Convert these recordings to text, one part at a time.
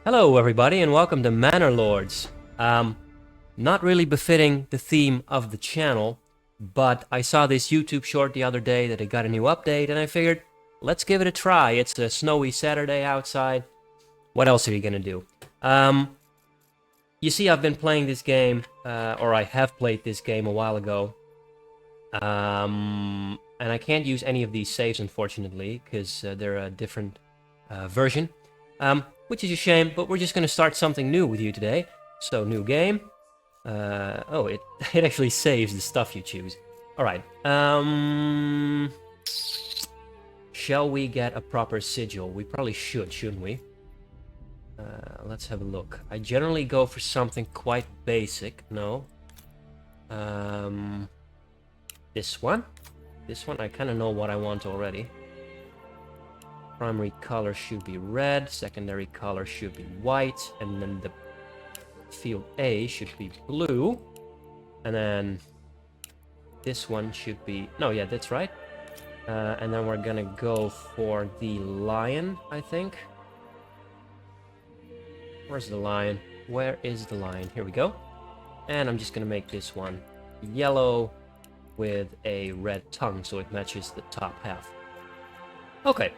Hello everybody and welcome to Manor Lords. Not really befitting the theme of the channel, but I saw this YouTube short the other day that it got a new update and I figured, let's give it a try. It's a snowy Saturday outside. What else are you gonna do? You see, I've been playing this game, or I have played this game a while ago. And I can't use any of these saves, unfortunately, because they're a different version. Which is a shame, but we're just going to start something new with you today. So, new game. Oh, it actually saves the stuff you choose. Alright. Shall we get a proper sigil? We probably should, shouldn't we? Let's have a look. I generally go for something quite basic. No. This one? This one, I kind of know what I want already. Primary color should be red, secondary color should be white, and then the field A should be blue. And then this one should be... No, yeah, that's right. And then we're gonna go for the lion, I think. Where's the lion? Where is the lion? Here we go. And I'm just gonna make this one yellow with a red tongue, so it matches the top half. Okay.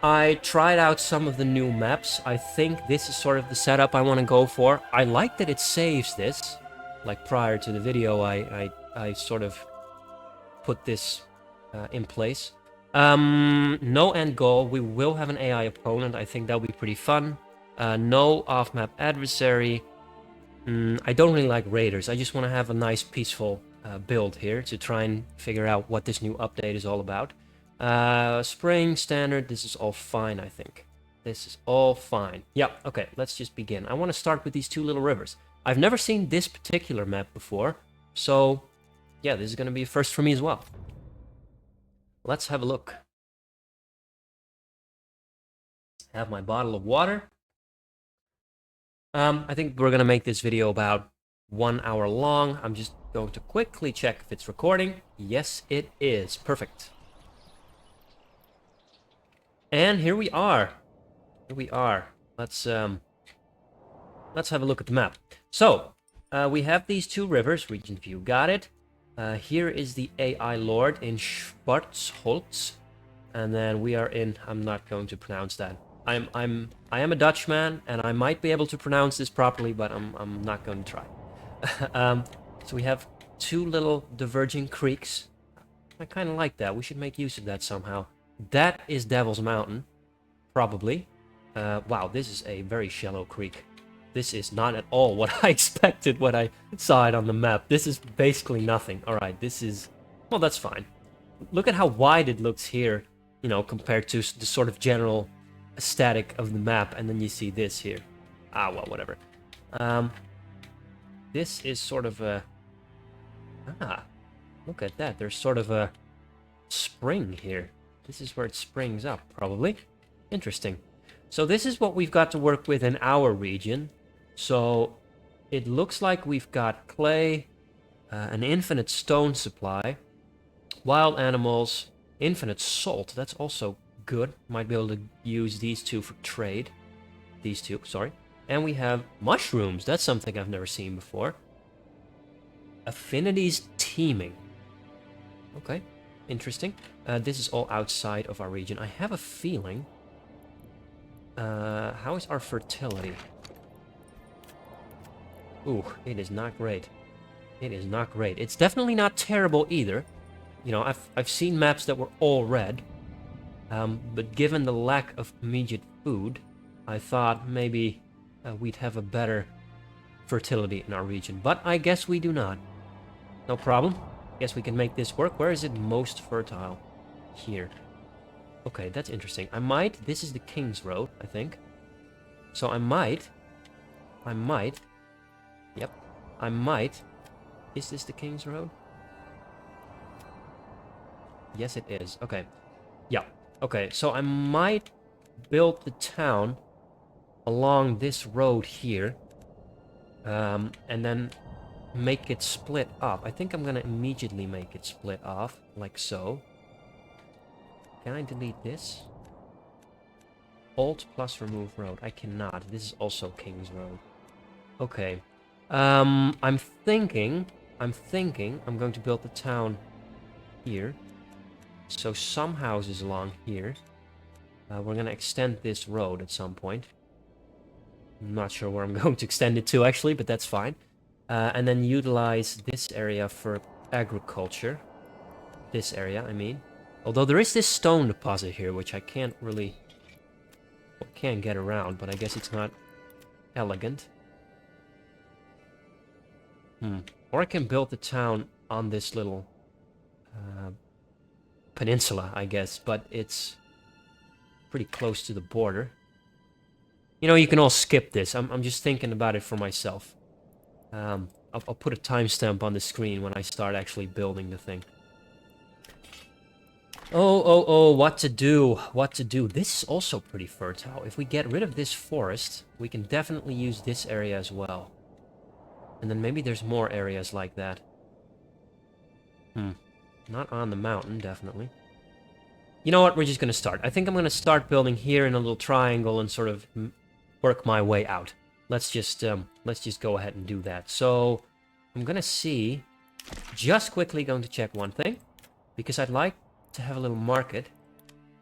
I tried out some of the new maps. I think this is sort of the setup I want to go for. I like that it saves this. Like prior to the video, I sort of put this in place. No end goal. We will have an AI opponent. I think that'll be pretty fun. No off-map adversary. I don't really like raiders. I just want to have a nice peaceful build here to try and figure out what this new update is all about. Spring, standard, this is all fine, I think. This is all fine. Yeah, okay, let's just begin. I want to start with these two little rivers. I've never seen this particular map before, so yeah, this is going to be a first for me as well. Let's have a look. Have my bottle of water. I think we're going to make this video about 1 hour long. I'm just going to quickly check if it's recording. Yes, it is. Perfect. And here we are. Here we are. Let's have a look at the map. So, we have these two rivers. Region view, got it. Here is the AI Lord in Schwarzholz, and then we are in. I'm not going to pronounce that. I am a Dutchman, and I might be able to pronounce this properly, but I'm not going to try. So we have two little diverging creeks. I kind of like that. We should make use of that somehow. That is Devil's Mountain, probably. Wow, this is a very shallow creek. This is not at all what I expected when I saw it on the map. This is basically nothing. Alright, this is... Well, that's fine. Look at how wide it looks here, you know, compared to the sort of general aesthetic of the map. And then you see this here. Ah, well, whatever. This is sort of a... Ah, look at that. There's sort of a spring here. This is where it springs up, probably. Interesting. So this is what we've got to work with in our region. So it looks like we've got clay, an infinite stone supply, wild animals, infinite salt. That's also good. Might be able to use these two for trade. These two, sorry. And we have mushrooms. That's something I've never seen before. Affinities teeming. Okay. Interesting. This is all outside of our region. I have a feeling... how is our fertility? Ooh, it is not great. It is not great. It's definitely not terrible either. You know, I've seen maps that were all red. But given the lack of immediate food, I thought maybe we'd have a better fertility in our region. But I guess we do not. No problem. Guess we can make this work. Where is it most fertile? Here. Okay, that's interesting. I might... This is the King's Road, I think. So I might... Yep. I might... Is this the King's Road? Yes, it is. Okay. Yeah. Okay, so I might build the town along this road here. And then make it split up. I think I'm gonna immediately make it split off, like so. Can I delete this? Alt plus remove road. I cannot. This is also King's Road. Okay. I'm thinking I'm going to build the town here. So some houses along here. We're gonna extend this road at some point. I'm not sure where I'm going to extend it to actually, but that's fine. And then utilize this area for agriculture. This area, I mean. Although there is this stone deposit here, which I can't really... Well, can't get around, but I guess it's not elegant. Or I can build the town on this little peninsula, I guess, but it's pretty close to the border. You know, you can all skip this. I'm just thinking about it for myself. I'll put a timestamp on the screen when I start actually building the thing. Oh, what to do? What to do? This is also pretty fertile. If we get rid of this forest, we can definitely use this area as well. And then maybe there's more areas like that. Not on the mountain, definitely. You know what? We're just gonna start. I think I'm gonna start building here in a little triangle and sort of work my way out. Let's just go ahead and do that. So I'm gonna see. Just quickly going to check one thing, because I'd like to have a little market,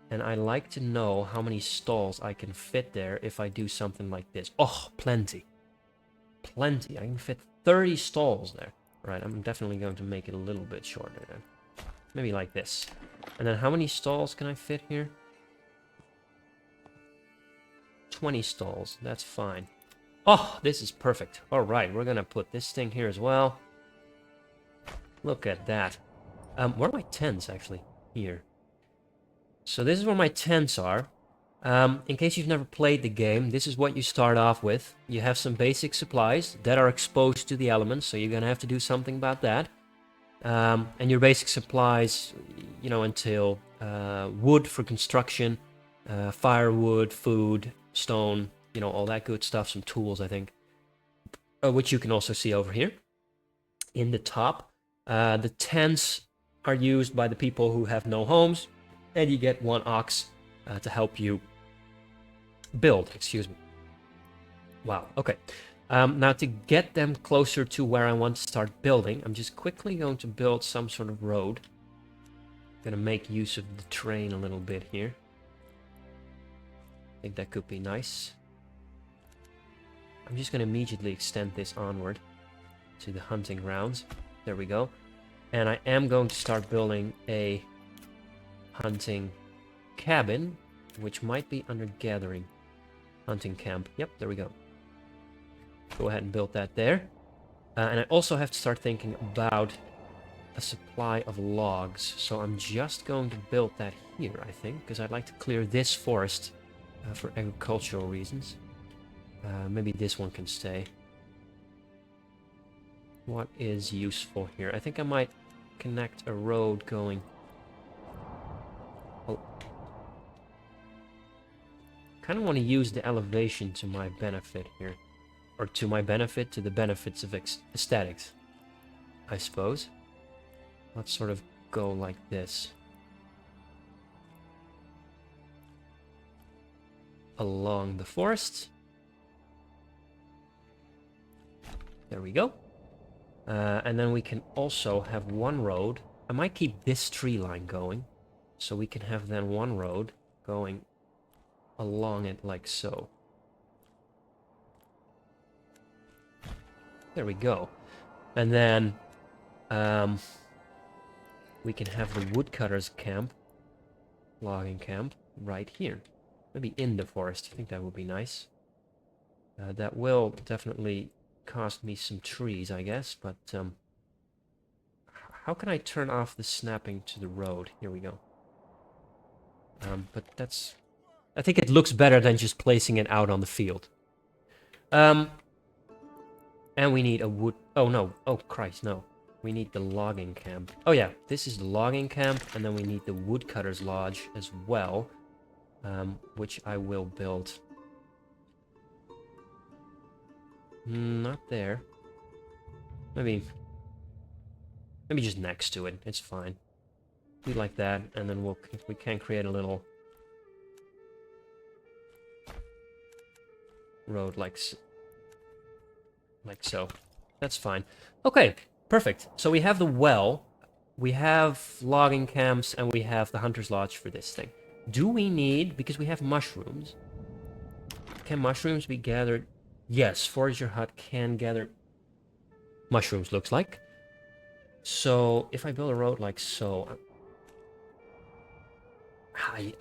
and I like to know how many stalls I can fit there if I do something like this. Oh, plenty. Plenty. I can fit 30 stalls there. Right, I'm definitely going to make it a little bit shorter then. Maybe like this. And then how many stalls can I fit here? 20 stalls. That's fine. Oh, this is perfect. Alright, we're gonna put this thing here as well. Look at that. Where are my tents, actually? Here. So this is where my tents are. In case you've never played the game, this is what you start off with. You have some basic supplies that are exposed to the elements, so you're gonna have to do something about that. And your basic supplies, you know, entail wood for construction, firewood, food, stone, you know, all that good stuff, some tools, I think. Which you can also see over here. In the top, the tents are used by the people who have no homes, and you get one ox to help you build, excuse me. Wow, okay. Now to get them closer to where I want to start building, I'm just quickly going to build some sort of road. I'm gonna make use of the terrain a little bit here. I think that could be nice. I'm just gonna immediately extend this onward to the hunting grounds. There we go. And I am going to start building a hunting cabin, which might be under gathering. Hunting camp. Yep, there we go. Go ahead and build that there. And I also have to start thinking about a supply of logs. So I'm just going to build that here, I think, because I'd like to clear this forest for agricultural reasons. Maybe this one can stay. What is useful here? I think I might connect a road going... Oh. Kind of want to use the elevation to my benefit here. Or to my benefit, to the benefits of aesthetics, I suppose. Let's sort of go like this. Along the forest. There we go. And then we can also have one road. I might keep this tree line going. So we can have then one road going along it like so. There we go. And then we can have the woodcutters camp, logging camp, right here. Maybe in the forest. I think that would be nice. That will definitely cost me some trees, I guess, but how can I turn off the snapping to the road? Here we go. But that's... I think it looks better than just placing it out on the field. And we need a wood... Oh, no. Oh, Christ, no. We need the logging camp. Oh, yeah. This is the logging camp, and then we need the woodcutter's lodge as well, which I will build. Not there. Maybe just next to it. It's fine. We like that, and then we can create a little road like so. That's fine. Okay, perfect. So we have the well, we have logging camps, and we have the hunter's lodge for this thing. Do we need, because we have mushrooms, can mushrooms be gathered? Yes, forager hut can gather mushrooms, looks like. So if I build a road like so,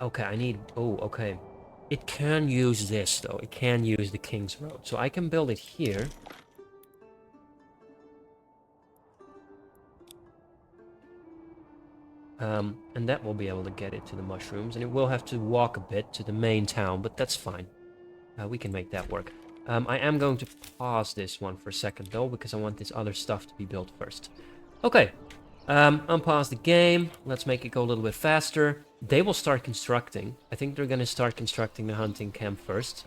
okay, I need, oh, okay. It can use this though, it can use the King's Road. So I can build it here. And that will be able to get it to the mushrooms, and it will have to walk a bit to the main town, but that's fine. We can make that work. I am going to pause this one for a second though, because I want this other stuff to be built first. Okay, unpause the game. Let's make it go a little bit faster. They will start constructing. I think they're going to start constructing the hunting camp first.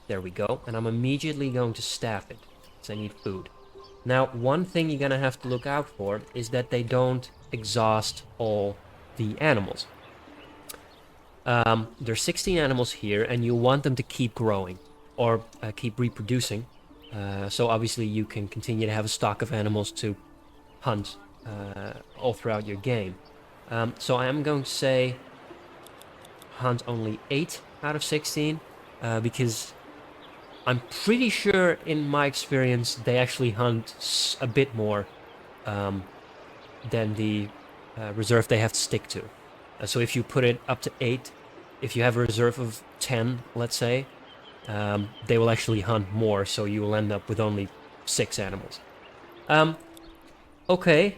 There we go. And I'm immediately going to staff it, because I need food. Now, one thing you're going to have to look out for is that they don't exhaust all the animals. There's 16 animals here, and you want them to keep growing, or keep reproducing. So obviously you can continue to have a stock of animals to hunt all throughout your game. So I am going to say hunt only 8 out of 16, because I'm pretty sure in my experience they actually hunt a bit more than the reserve they have to stick to. So if you put it up to 8, if you have a reserve of 10, let's say, they will actually hunt more, so you will end up with only 6 animals. Okay,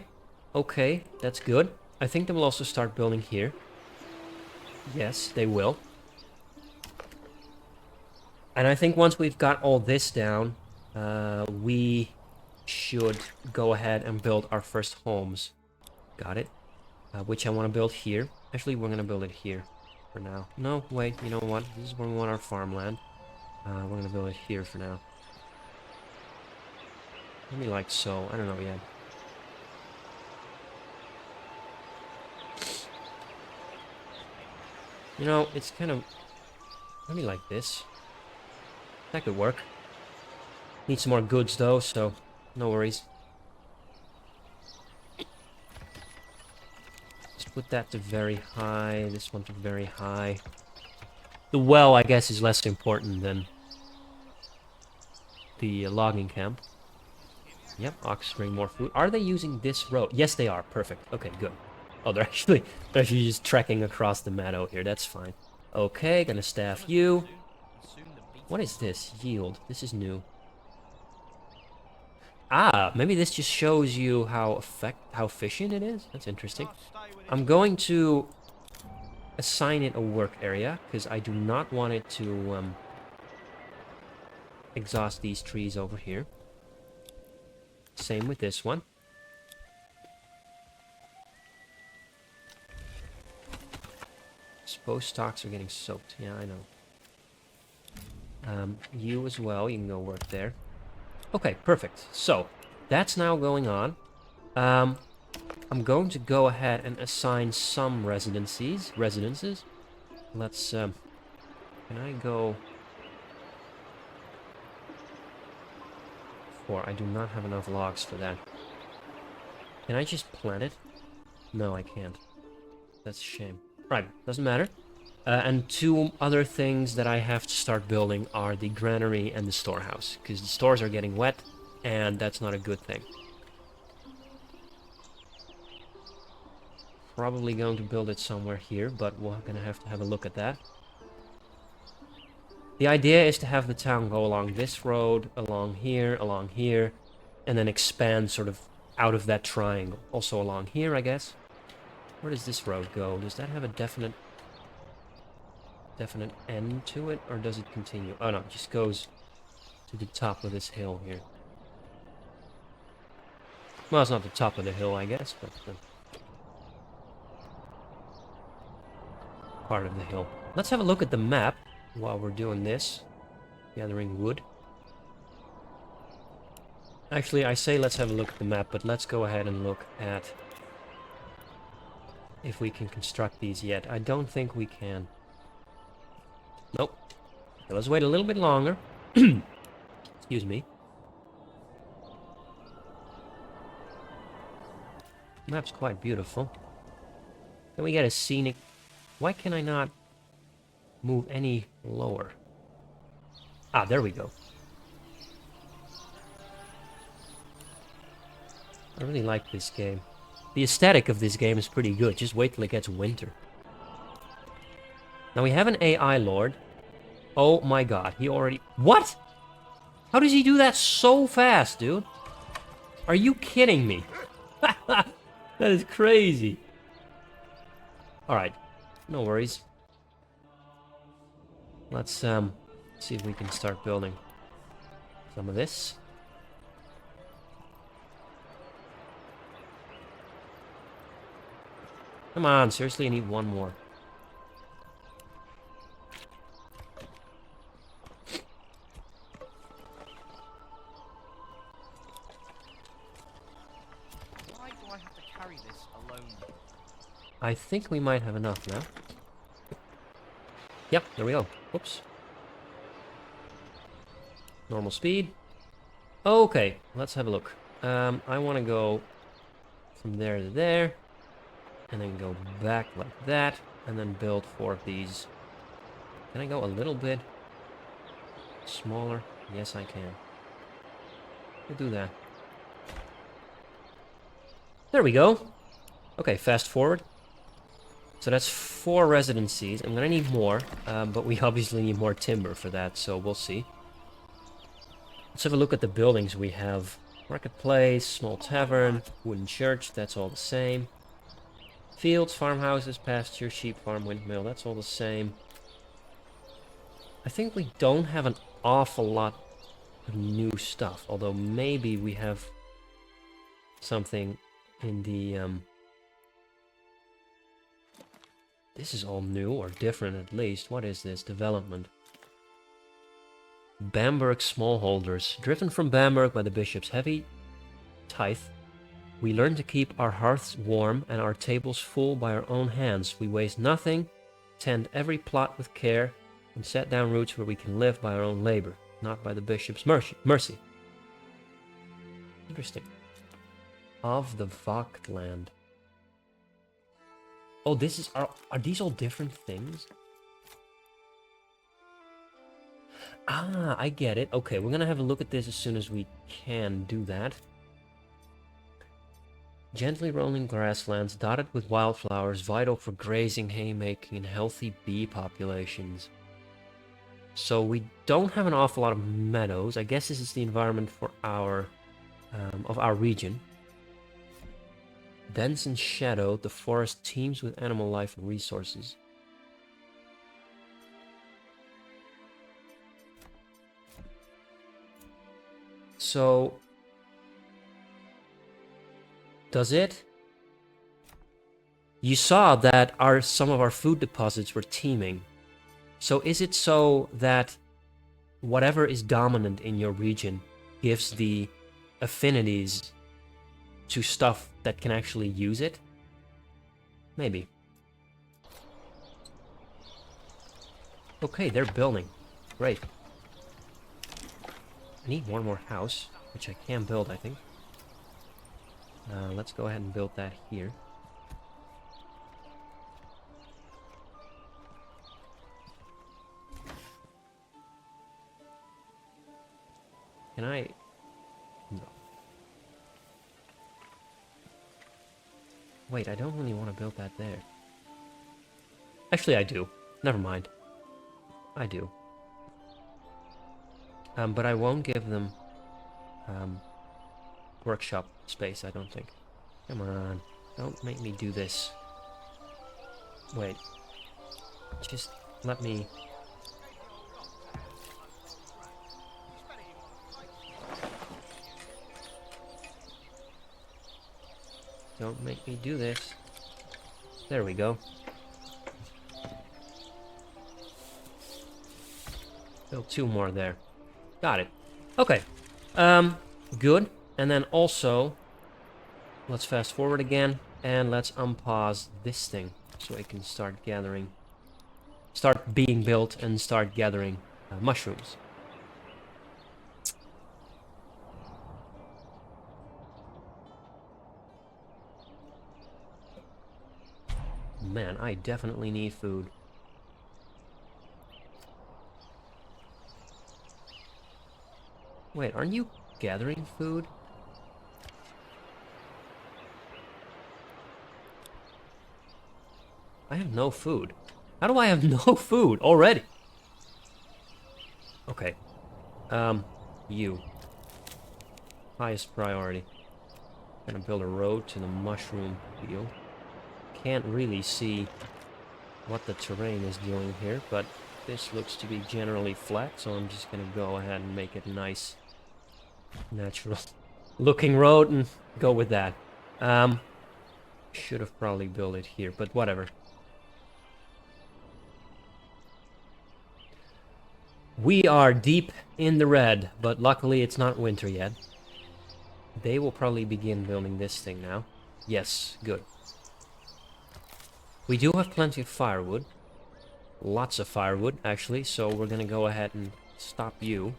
that's good. I think they will also start building here. Yes, they will. And I think once we've got all this down, we should go ahead and build our first homes. Got it. Which I want to build here. Actually, we're going to build it here for now. No, wait, you know what? This is where we want our farmland. We're going to build it here for now. Maybe like so. I don't know yet. You know, it's kind of... maybe like this. That could work. Need some more goods though, so no worries. Let's put that to very high, this one to very high. The well, I guess, is less important than the logging camp. Yep, ox bring more food. Are they using this road? Yes, they are. Perfect. Okay, good. Oh, they're actually just trekking across the meadow here. That's fine. Okay, gonna staff you. What is this? Yield. This is new. Ah, maybe this just shows you how efficient it is. That's interesting. I'm going to assign it a work area, because I do not want it to exhaust these trees over here. Same with this one. Suppose stocks are getting soaked. Yeah, I know. You as well, you can go work there. Okay, perfect. So, that's now going on. I'm going to go ahead and assign some residences. Let's, can I go... 4. I do not have enough logs for that. Can I just plant it? No, I can't. That's a shame. Right, doesn't matter. And 2 other things that I have to start building are the granary and the storehouse, because the stores are getting wet, and that's not a good thing. Probably going to build it somewhere here, but we're gonna have to have a look at that. The idea is to have the town go along this road, along here, and then expand sort of out of that triangle. Also along here, I guess. Where does this road go? Does that have a definite end to it, or does it continue? Oh no, it just goes to the top of this hill here. Well, it's not the top of the hill, I guess, but part of the hill. Let's have a look at the map while we're doing this. Gathering wood. Actually, I say let's have a look at the map, but let's go ahead and look at if we can construct these yet. I don't think we can. Nope. So let's wait a little bit longer. Excuse me. Map's quite beautiful. Can we get a scenic... Why can I not move any lower? Ah, there we go. I really like this game. The aesthetic of this game is pretty good. Just wait till it gets winter. Now we have an AI Lord. Oh my god, he already... What? How does he do that so fast, dude? Are you kidding me? That is crazy. Alright, no worries. Let's see if we can start building some of this. Come on, seriously, I need one more. Why do I have to carry this alone? I think we might have enough now. Yep, there we go. Whoops. Normal speed. Okay, let's have a look. I want to go from there to there. And then go back like that. And then build 4 of these. Can I go a little bit smaller? Yes, I can. We'll do that. There we go. Okay, fast forward. So that's 4 residencies. I'm gonna need more, but we obviously need more timber for that, so we'll see. Let's have a look at the buildings we have. Marketplace, small tavern, wooden church, that's all the same. Fields, farmhouses, pasture, sheep farm, windmill, that's all the same. I think we don't have an awful lot of new stuff, although maybe we have something in the... This is all new, or different at least. What is this? Development. Bamberg smallholders. Driven from Bamberg by the bishop's heavy tithe, we learn to keep our hearths warm and our tables full by our own hands. We waste nothing, tend every plot with care, and set down roots where we can live by our own labor, not by the bishop's mercy. Interesting. Of the Vachtland. Oh, this is... Are these all different things? Ah, I get it. Okay, we're gonna have a look at this as soon as we can do that. Gently rolling grasslands dotted with wildflowers, vital for grazing, haymaking, and healthy bee populations. So we don't have an awful lot of meadows. I guess this is the environment for our... of our region. Dense and shadowed, the forest teems with animal life and resources. So, does it? You saw that some of our food deposits were teeming. So is it so that whatever is dominant in your region gives the affinities to stuff that can actually use it? Maybe. Okay, they're building. Great. I need one more house, which I can build, I think. Let's go ahead and build that here. Can I... No. Wait, I don't really want to build that there. Actually, I do. Never mind. I do. But I won't give them workshop space, I don't think. Come on. Don't make me do this. Wait. Just let me... Don't make me do this. There we go. Build 2 more there. Got it. Okay. Good. And then also, let's fast forward again, and let's unpause this thing, so it can start gathering, start being built and start gathering mushrooms. Man, I definitely need food. Wait, aren't you gathering food? I have no food. How do I have no food already? Okay. You. Highest priority. Gonna build a road to the mushroom field. Can't really see what the terrain is doing here, but this looks to be generally flat, so I'm just gonna go ahead and make it nice, natural looking road and go with that. Should have probably built it here, but whatever. We are deep in the red, but luckily it's not winter yet. They will probably begin building this thing now. Yes, good. We do have plenty of firewood. Lots of firewood, actually, so we're gonna go ahead and stop you.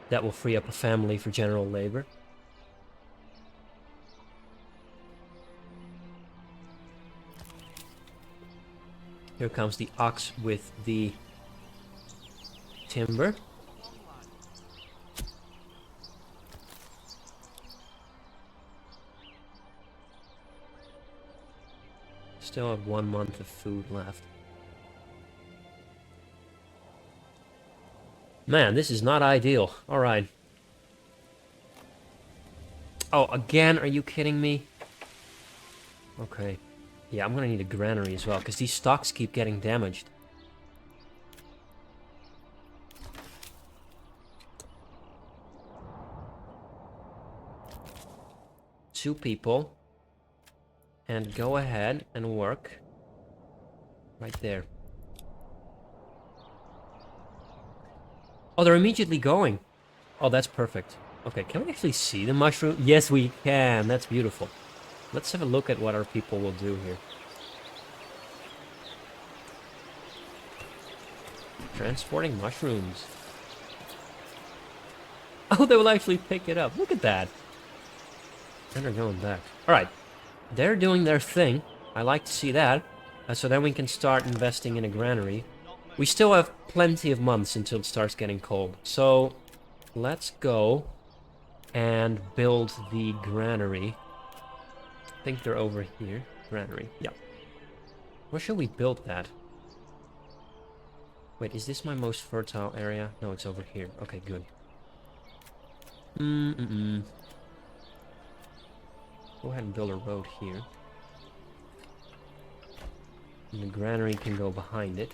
That will free up a family for general labor. Here comes the ox with the timber. Still have 1 month of food left. Man, this is not ideal. Alright. Oh, again? Are you kidding me? Okay. Yeah, I'm gonna need a granary as well, because these stocks keep getting damaged. Two people. And go ahead and work. Right there. Oh, they're immediately going. Oh, that's perfect. Okay, can we actually see the mushroom? Yes, we can. That's beautiful. Let's have a look at what our people will do here. Transporting mushrooms. Oh, they will actually pick it up. Look at that. And they're going back. Alright. They're doing their thing. I like to see that. So then we can start investing in a granary. We still have plenty of months until it starts getting cold. So let's go and build the granary. I think they're over here. Granary. Yeah. Where should we build that? Wait, is this my most fertile area? No, it's over here. Okay, good. Go ahead and build a road here. And the granary can go behind it.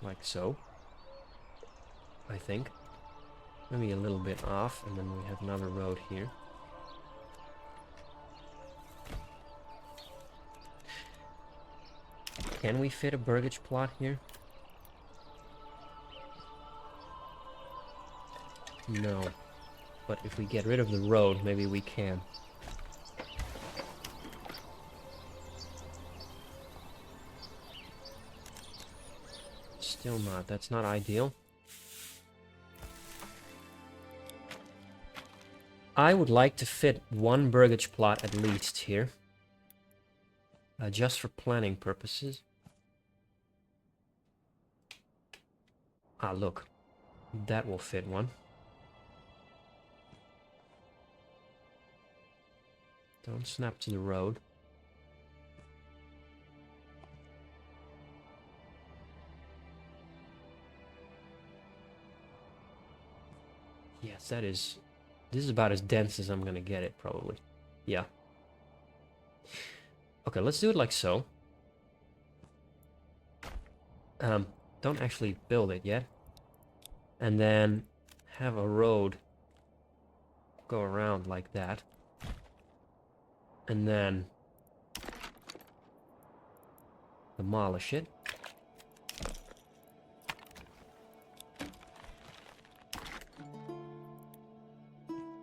Like so. I think. Maybe a little bit off, and then we have another road here. Can we fit a burgage plot here? No. But if we get rid of the road, maybe we can. Still not. That's not ideal. I would like to fit one burgage plot at least here. Just for planning purposes. Ah, look. That will fit one. Don't snap to the road. Yes, that is... This is about as dense as I'm gonna get it, probably. Yeah. Okay, let's do it like so. Don't actually build it yet. And then have a road go around like that. And then demolish it.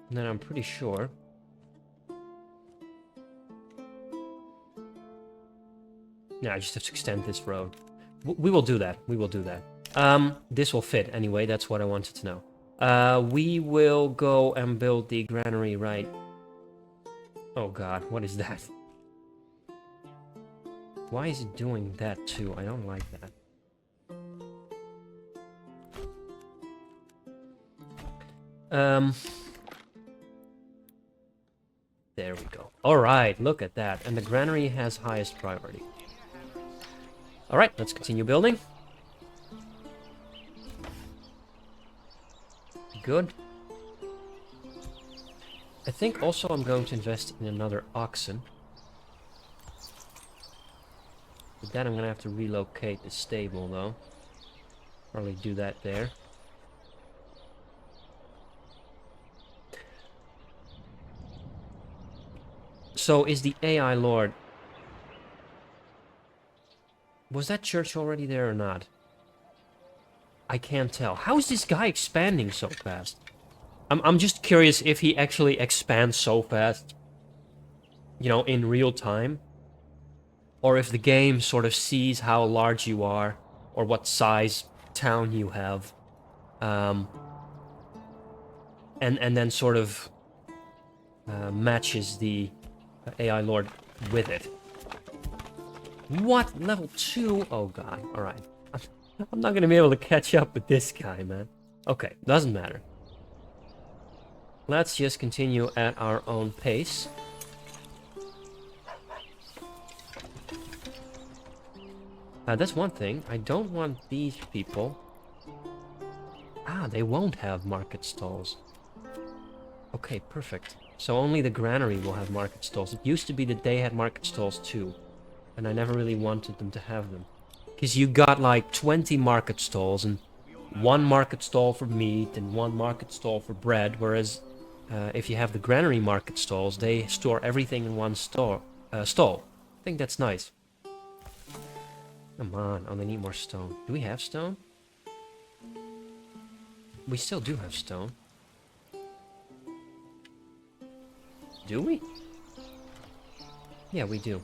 And then I'm pretty sure yeah, I just have to extend this road. We will do that. We will do that. This will fit anyway. That's what I wanted to know. We will go and build the granary right. Oh god, what is that? Why is it doing that too? I don't like that. There we go. Alright, look at that. And the granary has highest priority. Alright, let's continue building. Good. I think also I'm going to invest in another oxen. But then I'm gonna have to relocate the stable though. Probably do that there. So is the AI Lord... Was that church already there or not? I can't tell. How is this guy expanding so fast? I'm just curious if he actually expands so fast, you know, in real time. Or if the game sort of sees how large you are, or what size town you have. And then sort of matches the AI Lord with it. What? Level 2? Oh god, alright. I'm not gonna be able to catch up with this guy, man. Okay, doesn't matter. Let's just continue at our own pace. That's one thing. I don't want these people... Ah, they won't have market stalls. Okay, perfect. So only the granary will have market stalls. It used to be that they had market stalls too. And I never really wanted them to have them. Because you got like 20 market stalls and one market stall for meat and one market stall for bread. Whereas if you have the granary market stalls, they store everything in one stall. I think that's nice. Come on. Oh, they need more stone. Do we have stone? We still do have stone. Do we? Yeah, we do.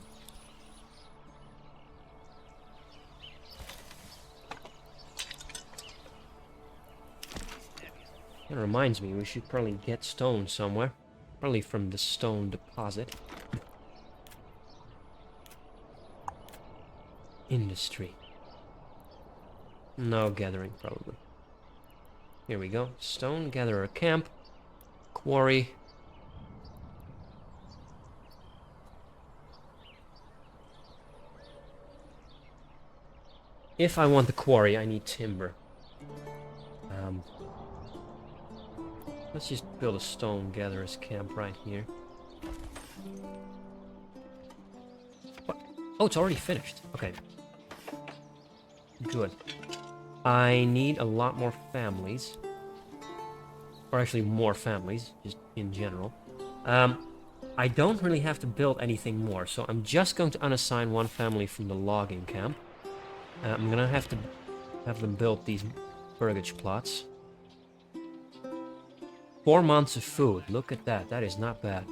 That reminds me, we should probably get stone somewhere. Probably from the stone deposit. Industry. No, gathering, probably. Here we go. Stone, gatherer camp. Quarry. If I want the quarry, I need timber. Let's just build a stone gatherer's camp right here. What? Oh, it's already finished. Okay. Good. I need a lot more families. Or actually more families, just in general. I don't really have to build anything more, so I'm just going to unassign one family from the logging camp. I'm gonna have to have them build these burgage plots. 4 months of food. Look at that. That is not bad.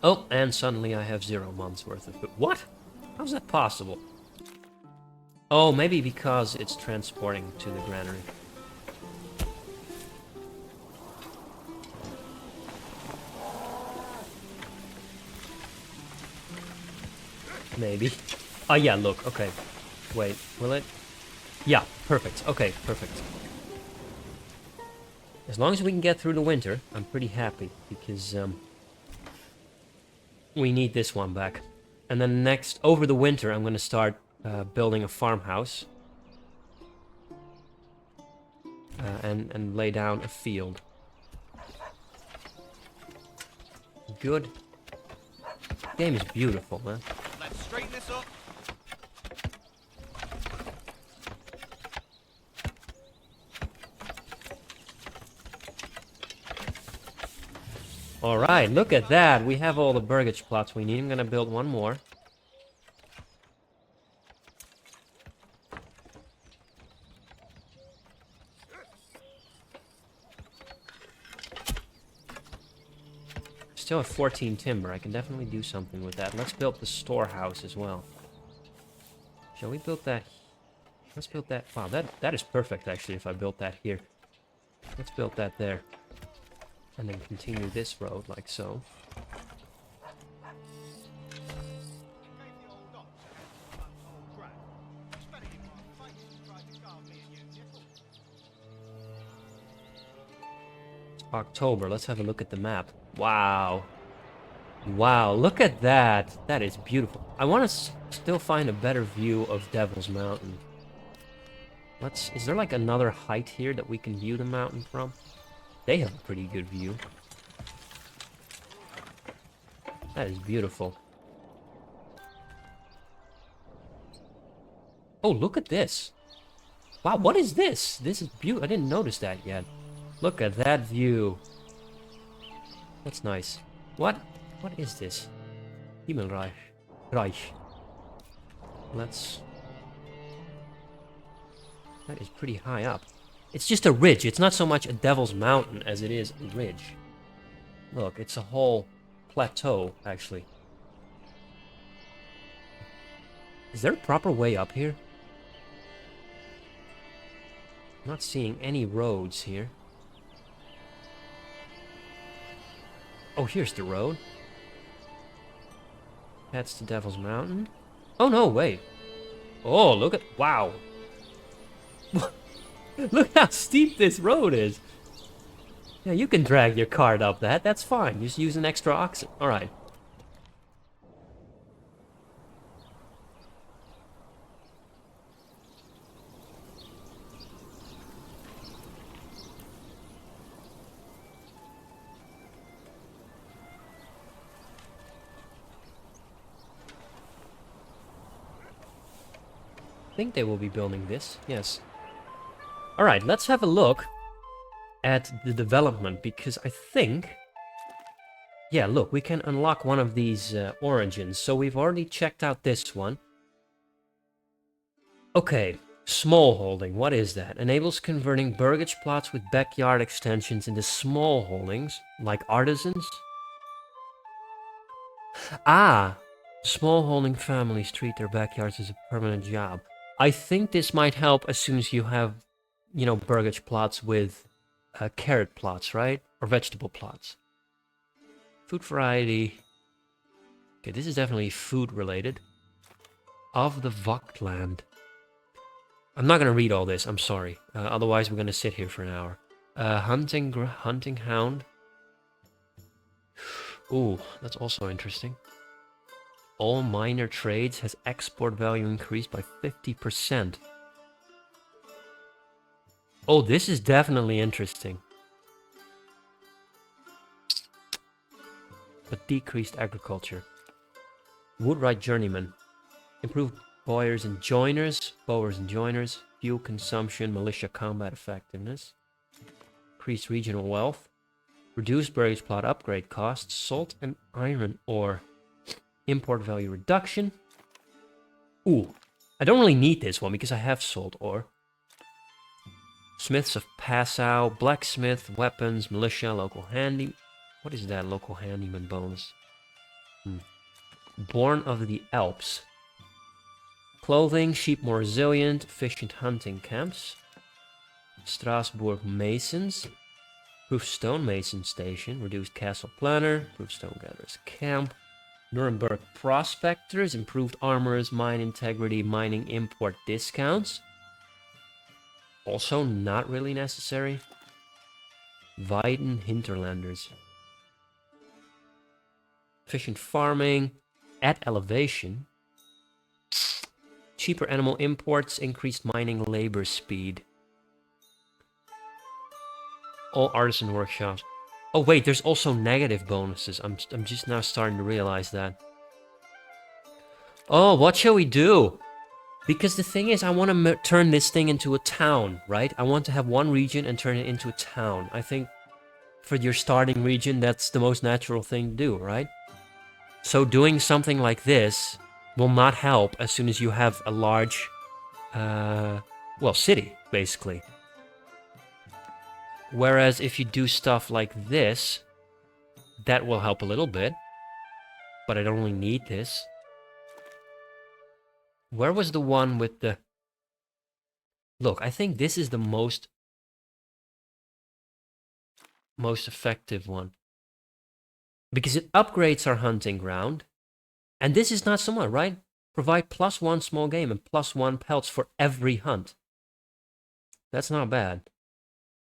Oh, and suddenly I have 0 months worth of food. What? How's that possible? Oh, maybe because it's transporting to the granary. Maybe. Oh, yeah, look. Okay. Wait, will it? Yeah, perfect. Okay, perfect. As long as we can get through the winter, I'm pretty happy, because, we need this one back. And then next, over the winter, I'm going to start building a farmhouse. And lay down a field. Good. Game is beautiful, man. Let's straighten this up. Alright, look at that. We have all the burgage plots we need. I'm gonna build one more. still have 14 timber. I can definitely do something with that. Let's build the storehouse as well. Shall we build that? Let's build that. Wow, that is perfect, actually, if I built that here. Let's build that there. And then continue this road, like so. October. Let's have a look at the map. Wow. Wow, look at that. That is beautiful. I want to still find a better view of Devil's Mountain. Is there like another height here that we can view the mountain from? They have a pretty good view. That is beautiful. Oh, look at this. Wow, what is this? This is beautiful. I didn't notice that yet. Look at that view. That's nice. What is this? Himmelreich. Reich. That is pretty high up. It's just a ridge. It's not so much a Devil's Mountain as it is a ridge. Look, it's a whole plateau, actually. Is there a proper way up here? I'm not seeing any roads here. Oh, here's the road. That's the Devil's Mountain. Oh, no, wait. Oh, look at... Wow. Look how steep this road is. Yeah, you can drag your cart up that. That's fine. Just use an extra oxen. Alright. I think they will be building this. Yes. Alright, let's have a look at the development, because I think... Yeah, look, we can unlock one of these origins. So we've already checked out this one. Okay, small holding, what is that? Enables converting burgage plots with backyard extensions into small holdings, like artisans. Ah, small holding families treat their backyards as a permanent job. I think this might help as soon as you have, you know, burgage plots with carrot plots, right? Or vegetable plots. Food variety. Okay, this is definitely food related. Of the Voktland. I'm not gonna read all this, I'm sorry. Otherwise we're gonna sit here for an hour. Hunting hound. Ooh, that's also interesting. All minor trades has export value increased by 50%. Oh, this is definitely interesting. But decreased agriculture. Woodwright journeyman. Improved bowers and joiners, fuel consumption, militia combat effectiveness. Increased regional wealth. Reduced burgage plot upgrade costs, salt and iron ore. Import value reduction. Ooh, I don't really need this one because I have salt ore. Smiths of Passau, blacksmith, weapons, militia, local handy. What is that local handyman bonus? Born of the Alps. Clothing, sheep more resilient, efficient hunting camps. Strasbourg Masons. Proof Stonemason Station, reduced castle planner, proof stonegatherers camp. Nuremberg Prospectors, improved armorers, mine integrity, mining import discounts. Also not really necessary. Weiden Hinterlanders. Efficient farming, at elevation. Cheaper animal imports, increased mining labor speed. All artisan workshops. Oh wait, there's also negative bonuses. I'm just now starting to realize that. Oh, what shall we do? Because the thing is, I want to turn this thing into a town, right? I want to have one region and turn it into a town. I think for your starting region, that's the most natural thing to do, right? So doing something like this will not help as soon as you have a large, well, city, basically. Whereas if you do stuff like this, That will help a little bit. But I don't really need this. Where was the one with the... Look, I think this is the most effective one. Because it upgrades our hunting ground. And this is not so much, right? Provide +1 small game and +1 pelts for every hunt. That's not bad.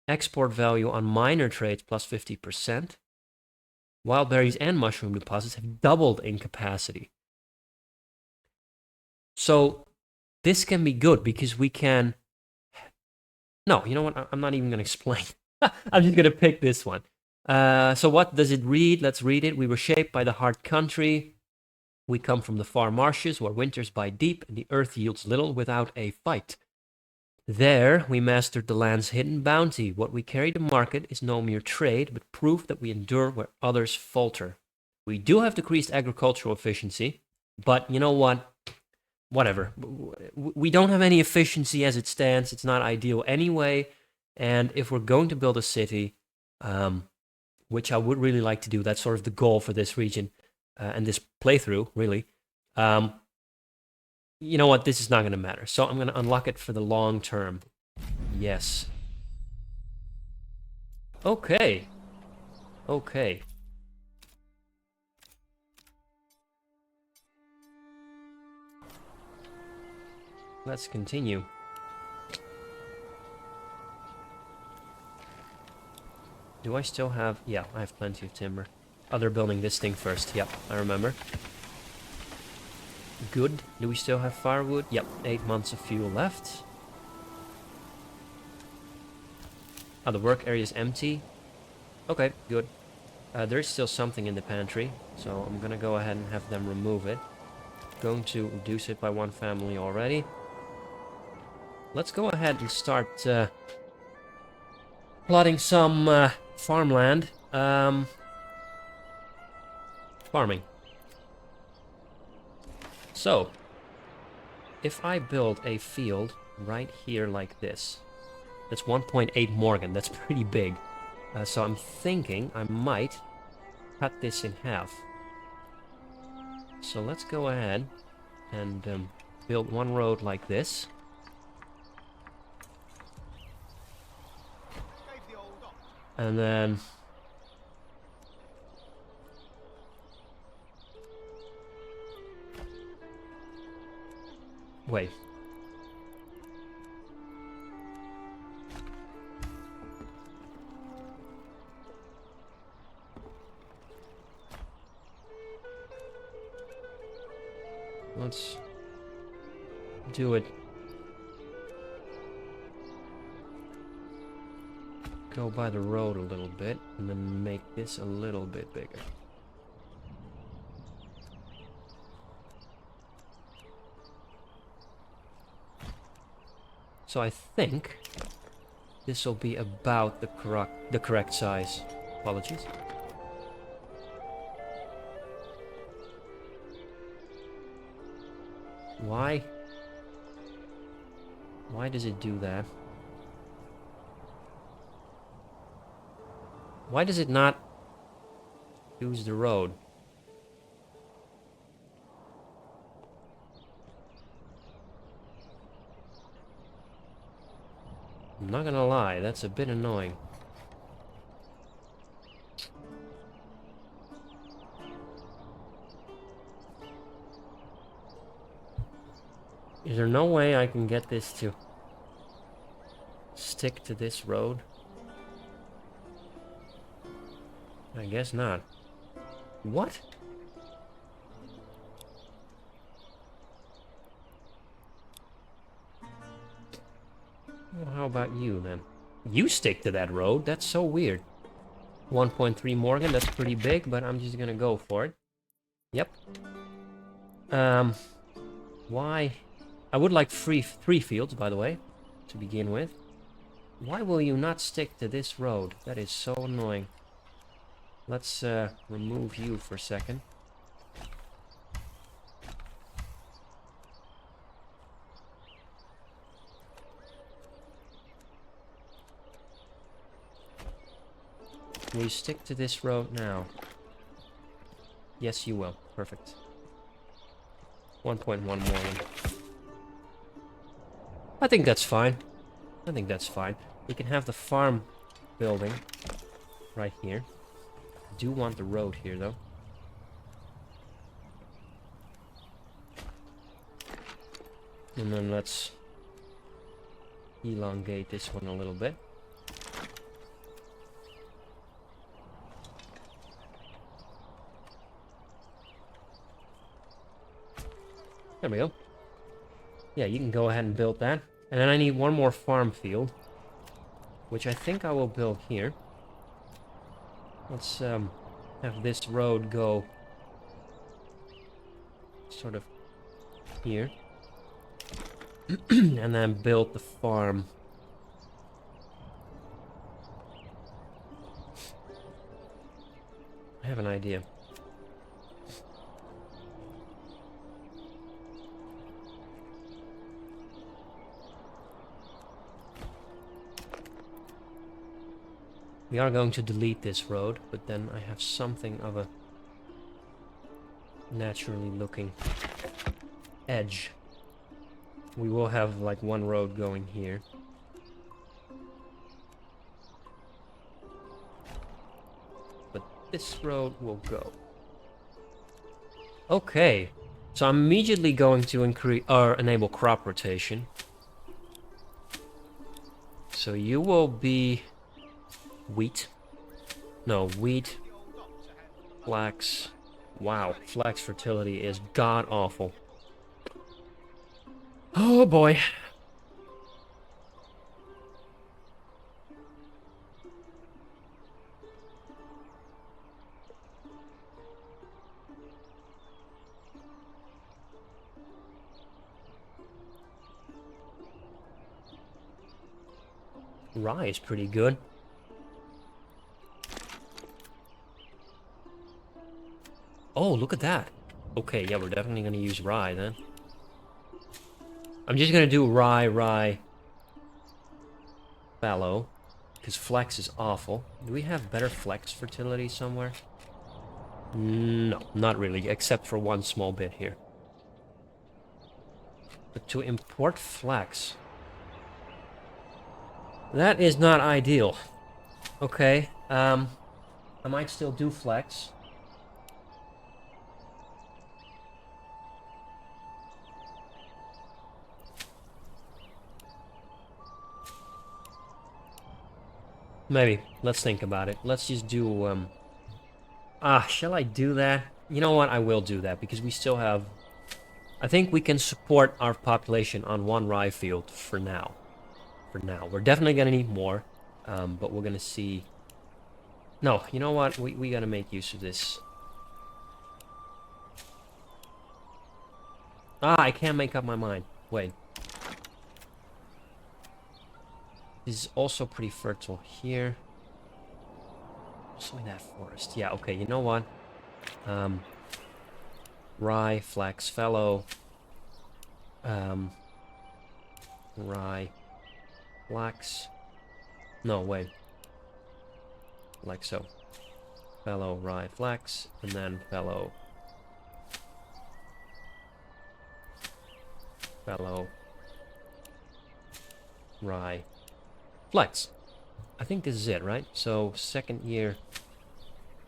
Export value on minor trades +50%. Wild berries and mushroom deposits have doubled in capacity. So this can be good because we can... No, you know what? I'm not even going to explain. I'm just going to pick this one. So what does it read? Let's read it. We were shaped by the hard country. We come from the far marshes where winters bite deep and the earth yields little without a fight. There, we mastered the land's hidden bounty. What we carry to market is no mere trade, but proof that we endure where others falter. We do have decreased agricultural efficiency, but you know what? Whatever. We don't have any efficiency as it stands. It's not ideal anyway. And if we're going to build a city, which I would really like to do, that's sort of the goal for this region and this playthrough, really. You know what? This is not going to matter. So I'm going to unlock it for the long term. Yes. Okay. Okay. Let's continue. Do I still have... Yeah, I have plenty of timber. Oh, they're building this thing first. Yep, I remember. Good. Do we still have firewood? Yep, 8 months of fuel left. Oh, the work area is empty. Okay, good. There's still something in the pantry, so I'm gonna go ahead and have them remove it. Going to reduce it by 1 family already. Let's go ahead and start plotting some farmland. Farming. So, if I build a field right here like this, that's 1.8 Morgan, that's pretty big. So I'm thinking I might cut this in half. So let's go ahead and build one road like this. And then... Wait. Let's do it. Go by the road a little bit, and then make this a little bit bigger. So I think this will be about the correct size. Apologies. Why? Why does it do that? Why does it not use the road? I'm not gonna lie, that's a bit annoying. Is there no way I can get this to stick to this road? I guess not. What? Well, how about you, then? You stick to that road? That's so weird. 1.3 Morgan, that's pretty big, but I'm just gonna go for it. Yep. Why? I would like three fields, by the way, to begin with. Why will you not stick to this road? That is so annoying. Let's remove you for a second. Will you stick to this road now? Yes, you will. Perfect. 1.1 million. I think that's fine. I think that's fine. We can have the farm building right here. I do want the road here, though. And then let's elongate this one a little bit. There we go. Yeah, you can go ahead and build that. And then I need one more farm field, which I think I will build here. Let's have this road go sort of here. And then build the farm. I have an idea. We are going to delete this road, but then I have something of a naturally looking edge. We will have like one road going here. But this road will go. Okay. So I'm immediately going to increase or enable crop rotation. So you will be wheat. No, wheat, flax. Wow, flax fertility is god awful. Oh boy. Rye is pretty good. Oh, look at that. Okay, yeah, we're definitely gonna use rye then. I'm just gonna do rye, fallow, because flex is awful. Do we have better flex fertility somewhere? No, not really, except for one small bit here. But to import flex, that is not ideal. Okay, I might still do flex. Maybe. Let's think about it. Let's just do, shall I do that? You know what? I will do that, because we still have... I think we can support our population on one rye field for now. For now. We're definitely gonna need more, but we're gonna see... No, you know what? We gotta make use of this. I can't make up my mind. Wait. This is also pretty fertile here. Also in that forest. Yeah, okay, you know what? Rye, flax, fallow. Rye, flax. No, wait. Like so. Fallow, rye, flax, and then fallow. Fallow. Rye. Flex. I think this is it, right? So second year.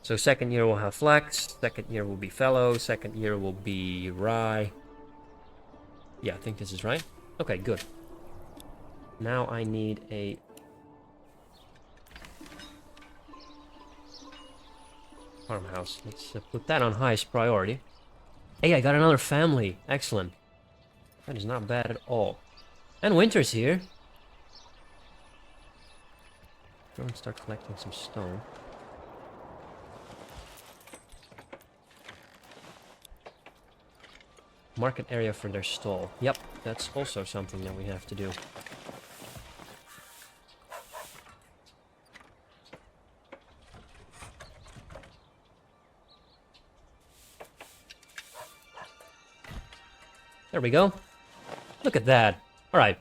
So second year we'll have flex. Second year will be fallow. Second year will be rye. Yeah, I think this is right. Okay, good. Now I need a farmhouse. Let's put that on highest priority. Hey, I got another family. Excellent. That is not bad at all. And winter's here. Go and start collecting some stone. Market area for their stall. Yep, that's also something that we have to do. There we go. Look at that. All right.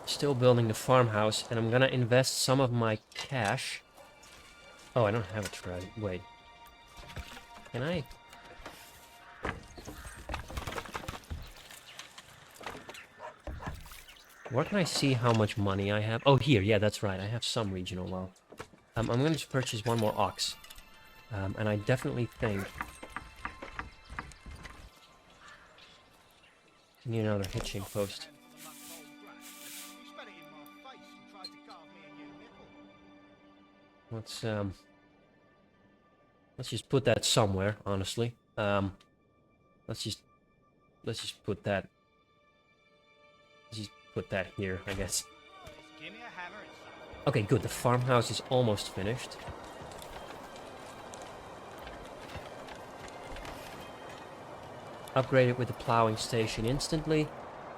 Still building the farmhouse, and I'm gonna invest some of my cash Oh, I don't have a tread. Wait. Can I? Where can I see how much money I have? Oh, here. Yeah, that's right. I have some regional wealth. I'm going to purchase one more ox. And I definitely think... I need another hitching post. Let's just put that somewhere, honestly. Let's just put that... Just put that here, I guess. Okay, good. The farmhouse is almost finished. Upgrade it with the plowing station instantly.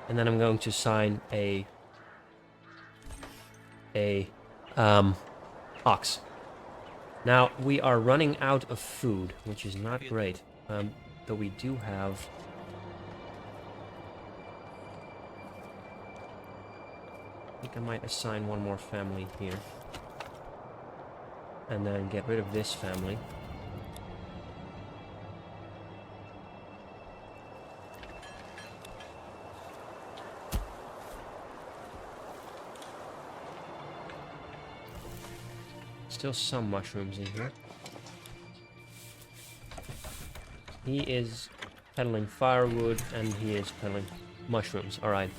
And then I'm going to sign a ox. Now, we are running out of food, which is not great. Though we do have... I think I might assign one more family here. And then get rid of this family. Still some mushrooms in here. He is peddling firewood and he is peddling mushrooms. Alright.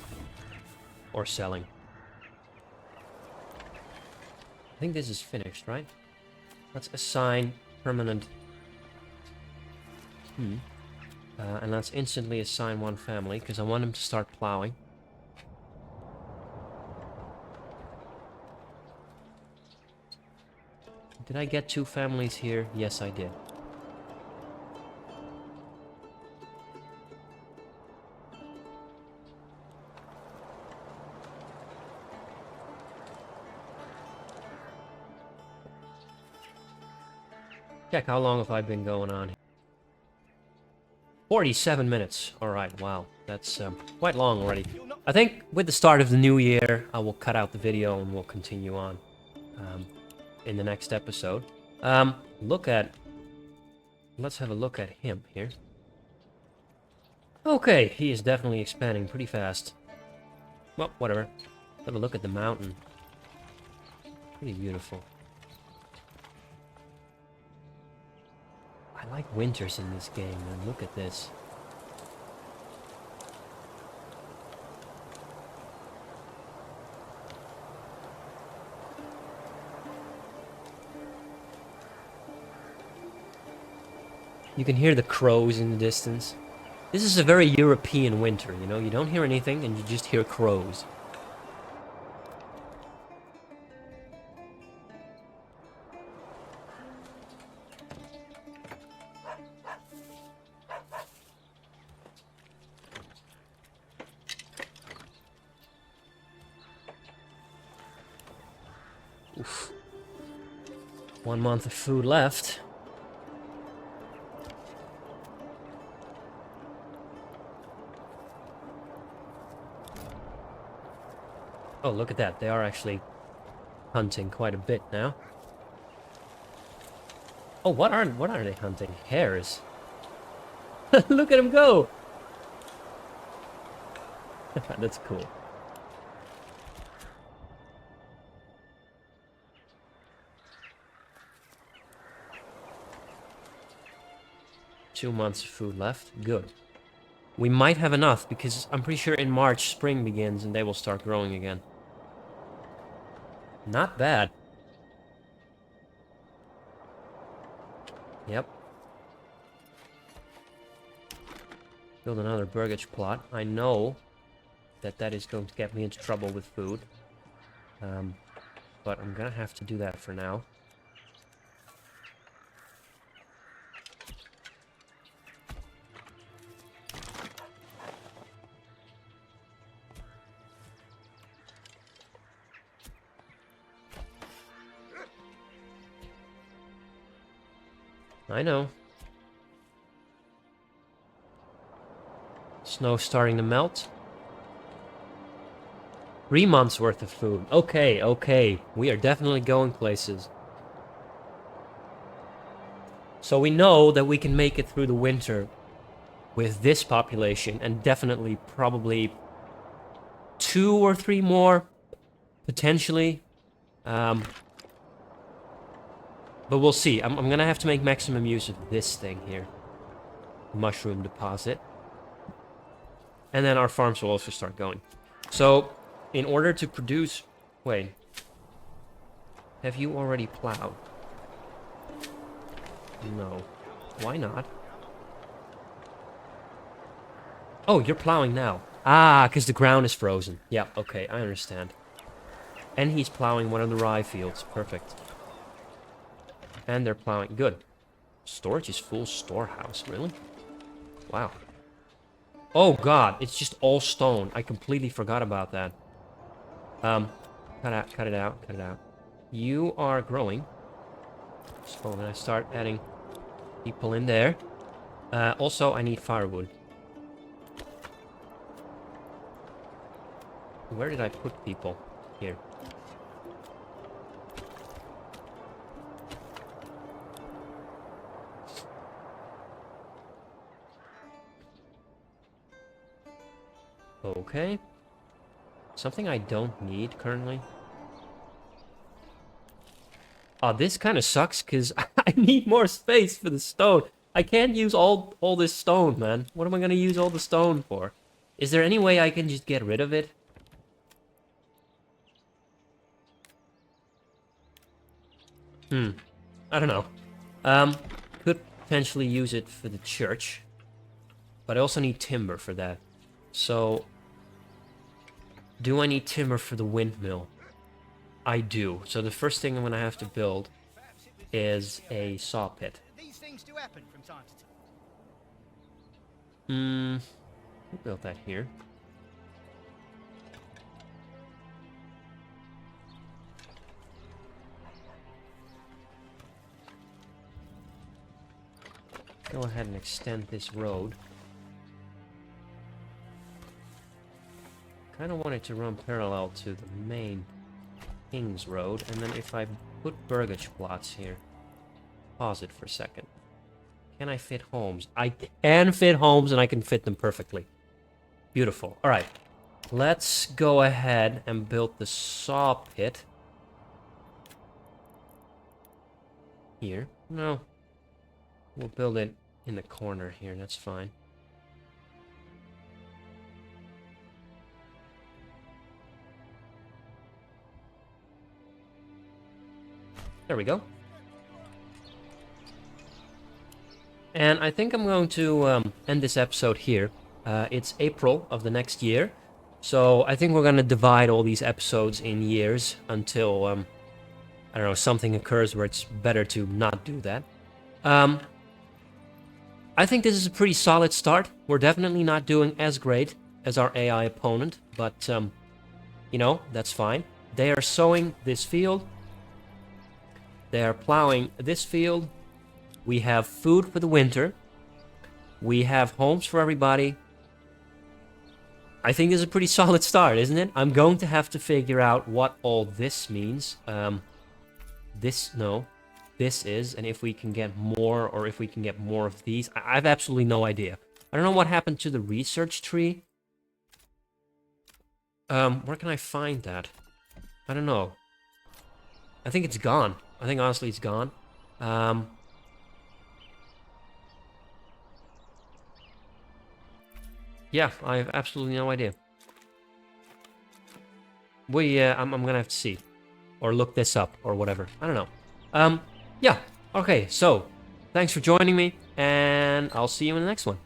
Or selling. I think this is finished, right? Let's assign permanent... and let's instantly assign one family, because I want him to start plowing. Did I get 2 families here? Yes, I did. Check how long have I been going on here. 47 minutes. Alright, wow. That's quite long already. I think with the start of the new year, I will cut out the video and we'll continue on in the next episode. Let's have a look at him here. Okay, he is definitely expanding pretty fast. Well, whatever. Have a look at the mountain. Pretty beautiful. I like winters in this game, man. Look at this. You can hear the crows in the distance. This is a very European winter, you know? You don't hear anything and you just hear crows. Oof. 1 month of food left. Oh, look at that. They are actually hunting quite a bit now. Oh, what are they hunting? Hares. Look at them go. That's cool. Two months of food left. Good. We might have enough because I'm pretty sure in March spring begins and they will start growing again. Not bad. Yep. Build another burgage plot. I know that that is going to get me into trouble with food. But I'm gonna have to do that for now. I know. Snow starting to melt. 3 months worth of food. Okay, okay. We are definitely going places. So we know that we can make it through the winter with this population, and definitely probably 2 or 3 more, potentially. But we'll see. I'm gonna have to make maximum use of this thing here. Mushroom deposit. And then our farms will also start going. So, in order to produce... Wait. Have you already plowed? No. Why not? Oh, you're plowing now. Ah, because the ground is frozen. Yeah, okay, I understand. And he's plowing one of the rye fields. Perfect. And they're plowing. Good. Storage is full storehouse. Really? Wow. Oh, God. It's just all stone. I completely forgot about that. Cut it out. You are growing. So then I start adding people in there. Also, I need firewood. Where did I put people? Here. Okay. Something I don't need currently. Oh, this kind of sucks because I need more space for the stone. I can't use all this stone, man. What am I going to use all the stone for? Is there any way I can just get rid of it? I don't know. Could potentially use it for the church. But I also need timber for that. So, do I need timber for the windmill? I do. So the first thing I'm going to have to build is a saw pit. These things do happen from time to time. We'll build that here. Go ahead and extend this road. Kind of want it to run parallel to the main King's Road, and then if I put burgage plots here, pause it for a second. Can I fit homes? I can fit homes, and I can fit them perfectly. Beautiful. All right, let's go ahead and build the saw pit here. No, we'll build it in the corner here. That's fine. There we go. And I think I'm going to end this episode here. It's April of the next year. So I think we're going to divide all these episodes in years until, I don't know, something occurs where it's better to not do that. I think this is a pretty solid start. We're definitely not doing as great as our AI opponent, but, you know, that's fine. They are sowing this field. They are plowing this field. We have food for the winter. We have homes for everybody. I think this is a pretty solid start, isn't it? I'm going to have to figure out what all this means. This is, and if we can get more, or if we can get more of these. I have absolutely no idea. I don't know what happened to the research tree. Where can I find that? I don't know. I think it's gone. I think honestly it's gone. Yeah, I have absolutely no idea. I'm gonna have to see. Or look this up, or whatever. I don't know. Yeah, okay, so, thanks for joining me, and I'll see you in the next one.